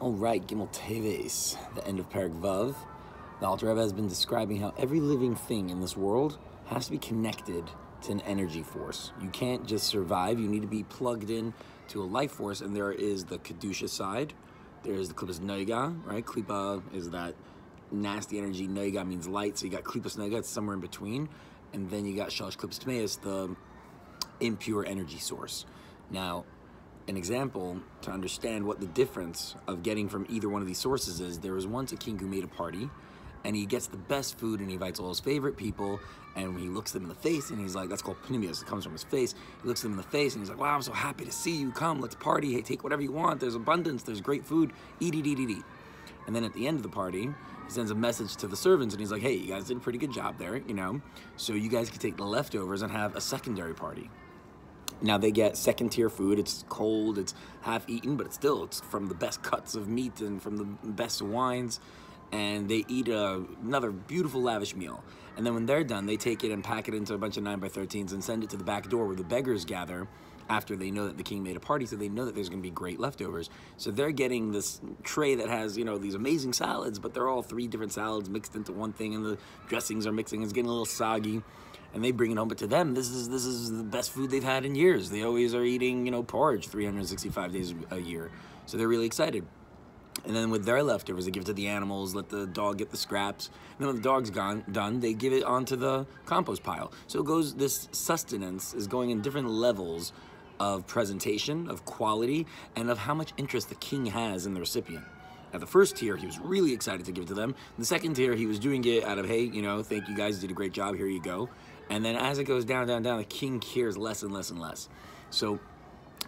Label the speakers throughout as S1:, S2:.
S1: All right, Gimel Teves, the end of Perek Vav. The Alter Rebbe has been describing how every living thing in this world has to be connected to an energy force. You can't just survive. You need to be plugged in to a life force, and there is the Kedusha side. There is the Klipas Nogah, right? Klipa is that nasty energy. Nogah means light, so you got Klipas Nogah, it's somewhere in between. And then you got Three Klipos of Tuma, the impure energy source. Now, an example to understand what the difference of getting from either one of these sources is, there was once a king who made a party, and he gets the best food and he invites all his favorite people, and he looks them in the face and he's like, that's called pnimius, it comes from his face. He looks them in the face and he's like, wow, I'm so happy to see you, come, let's party, hey, take whatever you want, there's abundance, there's great food, eat. And then at the end of the party, he sends a message to the servants and he's like, hey, you guys did a pretty good job there, you know, so you guys can take the leftovers and have a secondary party. Now they get second-tier food, it's cold, it's half-eaten, but it's from the best cuts of meat and from the best wines, and they eat another beautiful, lavish meal. And then when they're done, they take it and pack it into a bunch of 9x13s and send it to the back door where the beggars gather after they know that the king made a party, so they know that there's going to be great leftovers. So they're getting this tray that has, you know, these amazing salads, but they're all 3 different salads mixed into one thing, and the dressings are mixing, it's getting a little soggy. And they bring it home, but to them, this is the best food they've had in years. They always are eating, you know, porridge 365 days a year. So they're really excited. And then with their leftovers, they give it to the animals, let the dog get the scraps. And then when the dog's done, they give it onto the compost pile. So it goes, this sustenance is going in different levels of presentation, of quality, and of how much interest the king has in the recipient. At the first tier, he was really excited to give it to them. In the second tier, he was doing it out of, hey, you know, thank you guys, did a great job, here you go. And then as it goes down, the king cares less and less and less. So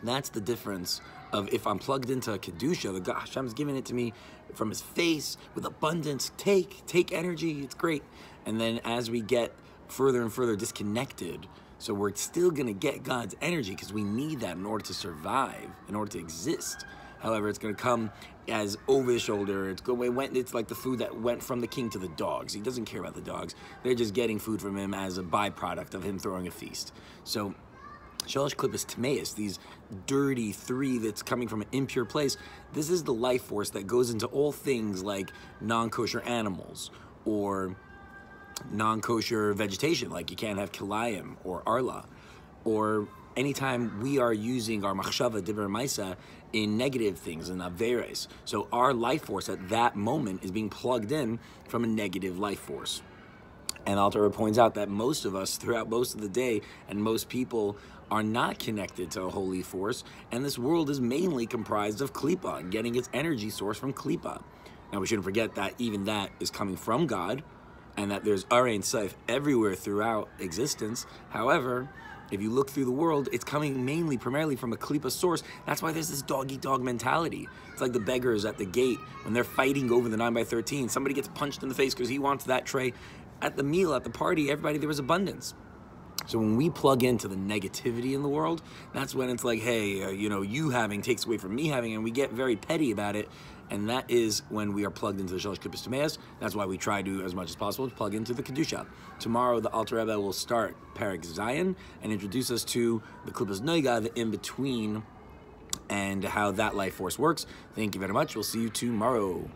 S1: that's the difference of if I'm plugged into a Kedusha, the God, Hashem's giving it to me from his face with abundance, take energy, it's great. And then as we get further and further disconnected, so we're still gonna get God's energy because we need that in order to survive, in order to exist. However, it's going to come as over the shoulder. It's like the food that went from the king to the dogs. He doesn't care about the dogs. They're just getting food from him as a byproduct of him throwing a feast. So, Three Klipos of Tuma, these dirty 3 that's coming from an impure place, this is the life force that goes into all things like non-kosher animals or non-kosher vegetation, like you can't have kilayim or arla, or anytime we are using our machshava, dibur, maisa in negative things, in averes. So our life force at that moment is being plugged in from a negative life force. And Alter Rebbe points out that most of us, throughout most of the day, and most people are not connected to a holy force, and this world is mainly comprised of Klipa, and getting its energy source from Klipa. Now we shouldn't forget that even that is coming from God, and that there's Arein Seif everywhere throughout existence. However, if you look through the world, it's coming primarily from a Klipa source. That's why there's this dog-eat-dog mentality. It's like the beggars at the gate when they're fighting over the 9x13. Somebody gets punched in the face because he wants that tray. At the meal, at the party, everybody, there was abundance. So when we plug into the negativity in the world, that's when it's like, hey, you know, you having takes away from me having, and we get very petty about it. And that is when we are plugged into the Three Klipos of Tuma. That's why we try to, as much as possible, to plug into the Kedusha. Tomorrow, the Alter Rebbe will start Perek Zion and introduce us to the Klipas Nogah, the in-between, and how that life force works. Thank you very much. We'll see you tomorrow.